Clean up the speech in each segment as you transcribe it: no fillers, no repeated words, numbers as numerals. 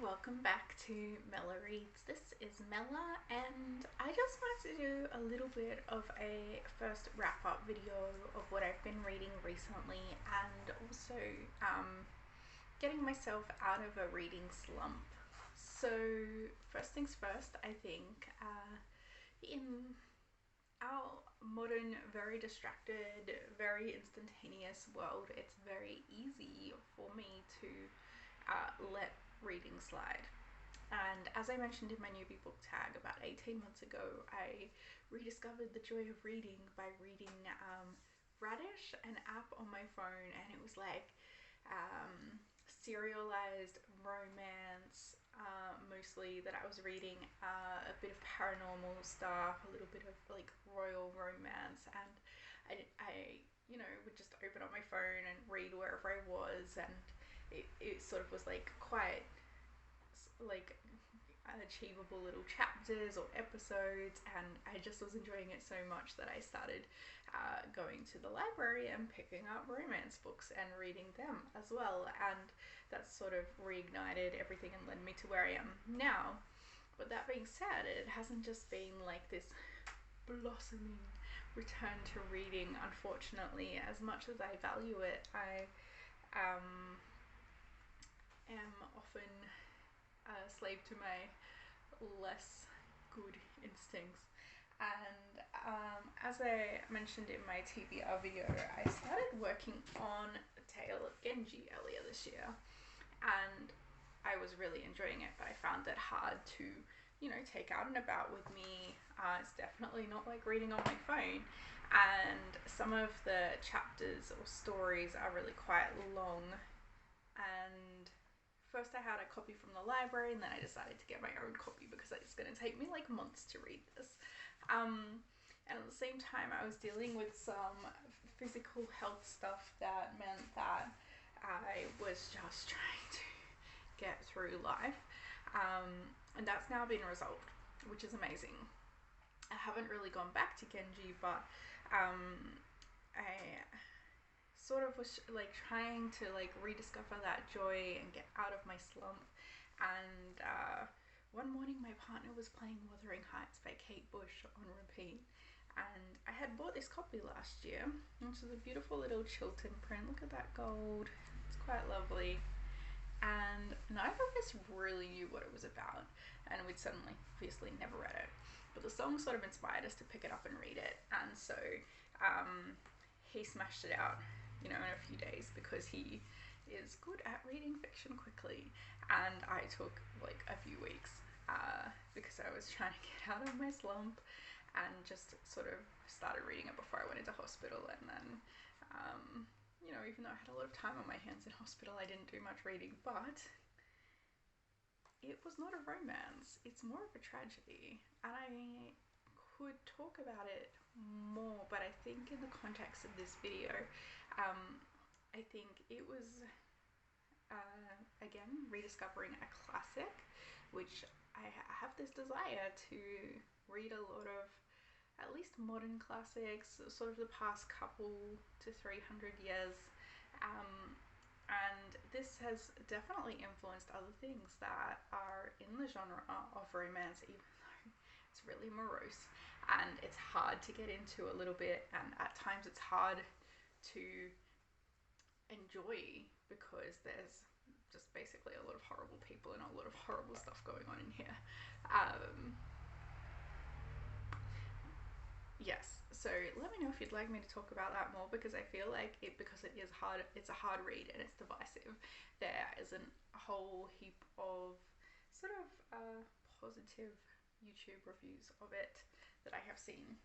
welcome back to Mella Reads. This is Mella, and I just wanted to do a little bit of a first wrap up video of what I've been reading recently, and also getting myself out of a reading slump. So, first things first, I think in our modern, very distracted, very instantaneous world, it's very easy for me to let reading slide. And as I mentioned in my newbie book tag about 18 months ago, I rediscovered the joy of reading by reading Radish, an app on my phone, and it was like serialized romance, mostly, that I was reading, a bit of paranormal stuff, a little bit of like royal romance, and I would just open up my phone and read wherever I was, and it sort of was like quite like achievable little chapters or episodes, and I just was enjoying it so much that I started going to the library and picking up romance books and reading them as well, and that sort of reignited everything and led me to where I am now. But that being said, it hasn't just been like this blossoming return to reading. Unfortunately, as much as I value it, I am often a slave to my less good instincts. And as I mentioned in my TBR video, I started working on A Tale of Genji earlier this year, and I was really enjoying it, but I found it hard to, take out and about with me. It's definitely not like reading on my phone, and some of the chapters or stories are really quite long. And first I had a copy from the library, and then I decided to get my own copy because it's going to take me like months to read this. And at the same time, I was dealing with some physical health stuff that meant that I was just trying to get through life. And that's now been resolved, which is amazing. I haven't really gone back to Genji, but I sort of was like trying to like rediscover that joy and get out of my slump. And one morning my partner was playing Wuthering by Kate Bush on repeat, and I had bought this copy last year, which is a beautiful little Chiltern print. Look at that gold, it's quite lovely. And neither of us really knew what it was about, and we'd suddenly obviously never read it, but the song sort of inspired us to pick it up and read it. And so he smashed it out in a few days because he is good at reading fiction quickly, and I took like a few weeks because I was trying to get out of my slump and just sort of started reading it before I went into hospital. And then even though I had a lot of time on my hands in hospital, I didn't do much reading. But it was not a romance, it's more of a tragedy, and I could talk about it more, but I think in the context of this video, I think it was again rediscovering a classic, which I have this desire to read a lot of at least modern classics, sort of the past couple to 300 years, and this has definitely influenced other things that are in the genre of romance, even though it's really morose and it's hard to get into a little bit, and at times it's hard to enjoy because there's just basically a lot of horrible people and a lot of horrible stuff going on in here. Yes, so let me know if you'd like me to talk about that more, because I feel like because it is hard, it's a hard read and it's divisive. There isn't a whole heap of sort of positive YouTube reviews of it that I have seen.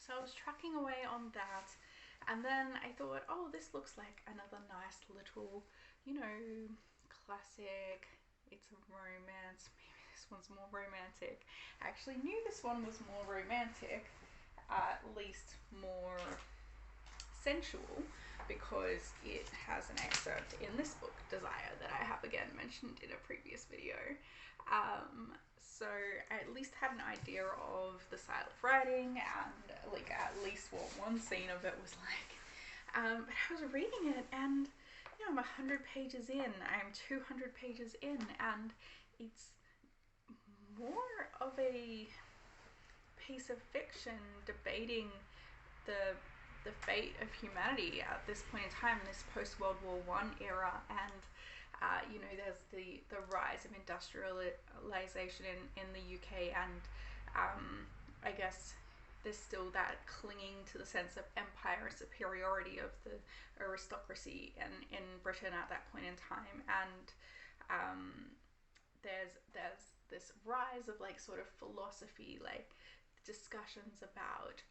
So I was tracking away on that, and then I thought, oh, this looks like another nice little, classic. It's a romance. Maybe this one's more romantic. I actually knew this one was more romantic, at least more sensual, because it has an excerpt in this book, Desire, that I have again mentioned in a previous video. So I at least had an idea of the style of writing, and like at least what one scene of it was like. But I was reading it, and I'm 100 pages in, I'm 200 pages in, and it's more of a piece of fiction debating the the fate of humanity at this point in time, this post World War One era, and there's the rise of industrialization in the UK, and I guess there's still that clinging to the sense of empire and superiority of the aristocracy in Britain at that point in time, and there's this rise of like sort of philosophy, like discussions about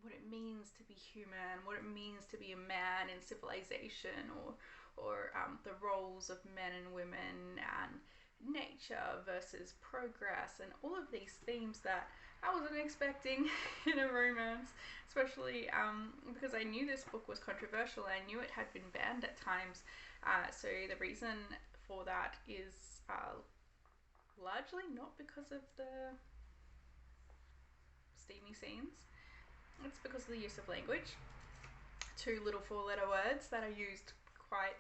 what it means to be human, what it means to be a man in civilization, or the roles of men and women, and nature versus progress, and all of these themes that I wasn't expecting in a romance, especially because I knew this book was controversial. I knew it had been banned at times. So the reason for that is largely not because of the steamy scenes. It's because of the use of language. 2 little 4-letter words that are used quite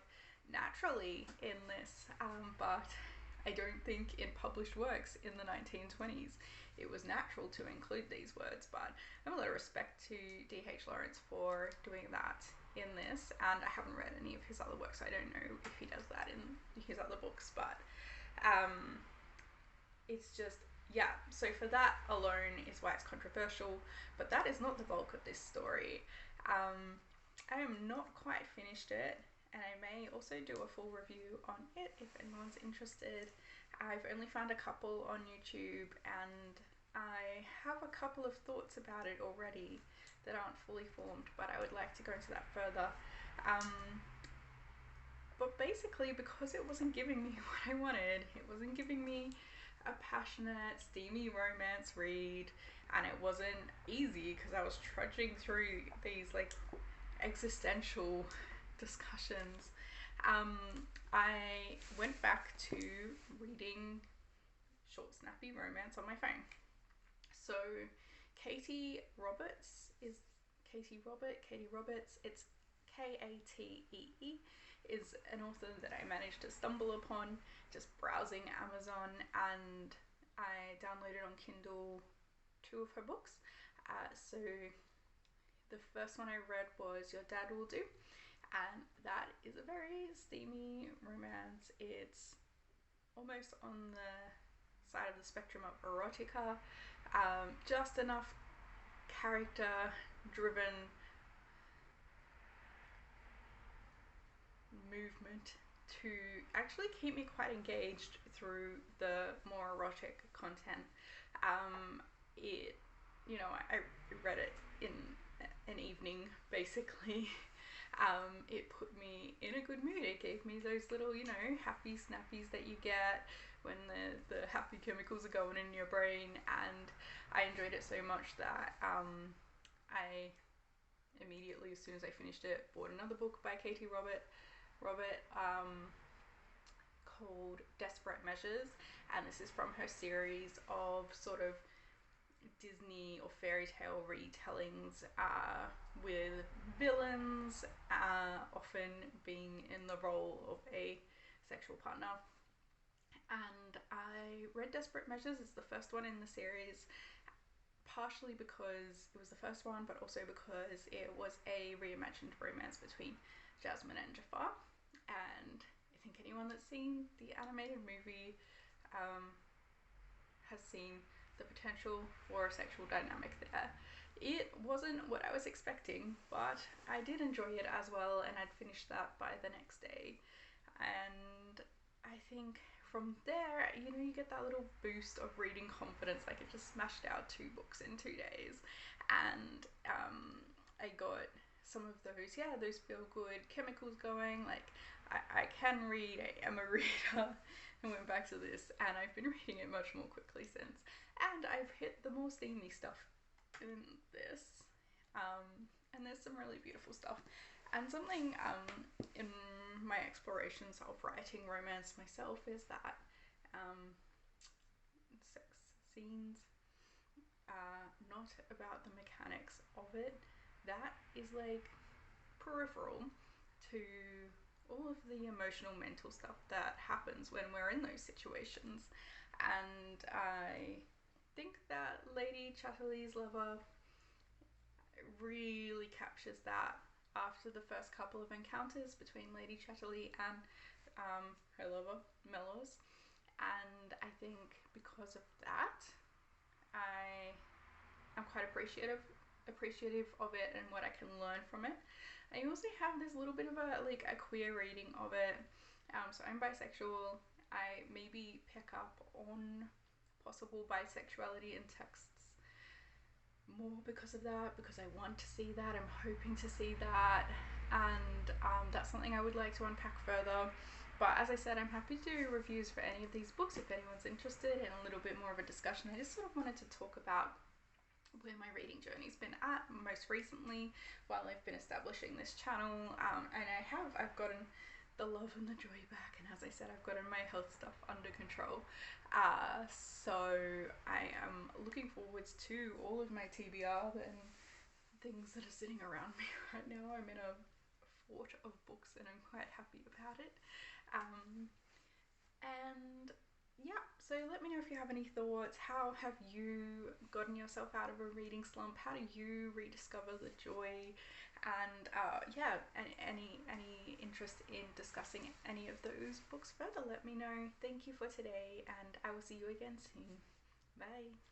naturally in this, but I don't think in published works in the 1920s it was natural to include these words. But I have a lot of respect to D.H. Lawrence for doing that in this, and I haven't read any of his other works. I don't know if he does that in his other books, but it's just, yeah, so for that alone is why it's controversial, but that is not the bulk of this story. I am not quite finished it, and I may also do a full review on it if anyone's interested. I've only found a couple on YouTube, and I have a couple of thoughts about it already that aren't fully formed, but I would like to go into that further. But basically, because it wasn't giving me what I wanted, it wasn't giving me a passionate, steamy romance read, and it wasn't easy because I was trudging through these like existential discussions. I went back to reading short, snappy romance on my phone. So Katee Roberts. It's Katee, is an author that I managed to stumble upon just browsing Amazon, and I downloaded on Kindle 2 of her books. So the first one I read was Your Dad Will Do, and that is a very steamy romance. It's almost on the side of the spectrum of erotica, just enough character driven movement to actually keep me quite engaged through the more erotic content. I read it in an evening, basically. It put me in a good mood. It gave me those little, happy snappies that you get when the happy chemicals are going in your brain, and I enjoyed it so much that I immediately, as soon as I finished it, bought another book by Katee Robert called Desperate Measures, and this is from her series of sort of Disney or fairy tale retellings with villains often being in the role of a sexual partner. And I read Desperate Measures. It's the first one in the series, partially because it was the first one, but also because it was a reimagined romance between Jasmine and Jafar. And I think anyone that's seen the animated movie has seen the potential for a sexual dynamic there. It wasn't what I was expecting, but I did enjoy it as well, and I'd finished that by the next day. And I think from there, you get that little boost of reading confidence. Like, I just smashed out 2 books in 2 days, and I got some of those feel good chemicals going. Like, I can read, I am a reader, and went back to this, and I've been reading it much more quickly since. And I've hit the more steamy stuff in this, and there's some really beautiful stuff. And something in my explorations of writing romance myself is that sex scenes are not about the mechanics of it. That is like peripheral to all of the emotional, mental stuff that happens when we're in those situations. And I think that Lady Chatterley's lover really captures that after the first couple of encounters between Lady Chatterley and her lover, Mellows. And I think because of that, I am quite appreciative of it and what I can learn from it. I also have this little bit of a queer reading of it. So I'm bisexual. I maybe pick up on possible bisexuality in texts more because of that, because I want to see that. I'm hoping to see that, and that's something I would like to unpack further. But as I said, I'm happy to do reviews for any of these books if anyone's interested in a little bit more of a discussion. I just sort of wanted to talk about where my reading journey's been at most recently while I've been establishing this channel, and I've gotten the love and the joy back, and as I said, I've gotten my health stuff under control, so I am looking forwards to all of my TBR and things that are sitting around me right now. I'm in a fort of books and I'm quite happy about it, and yeah, so let me know if you have any thoughts. How have you gotten yourself out of a reading slump? How do you rediscover the joy? And yeah, any interest in discussing any of those books further, let me know. Thank you for today, and I will see you again soon. Bye.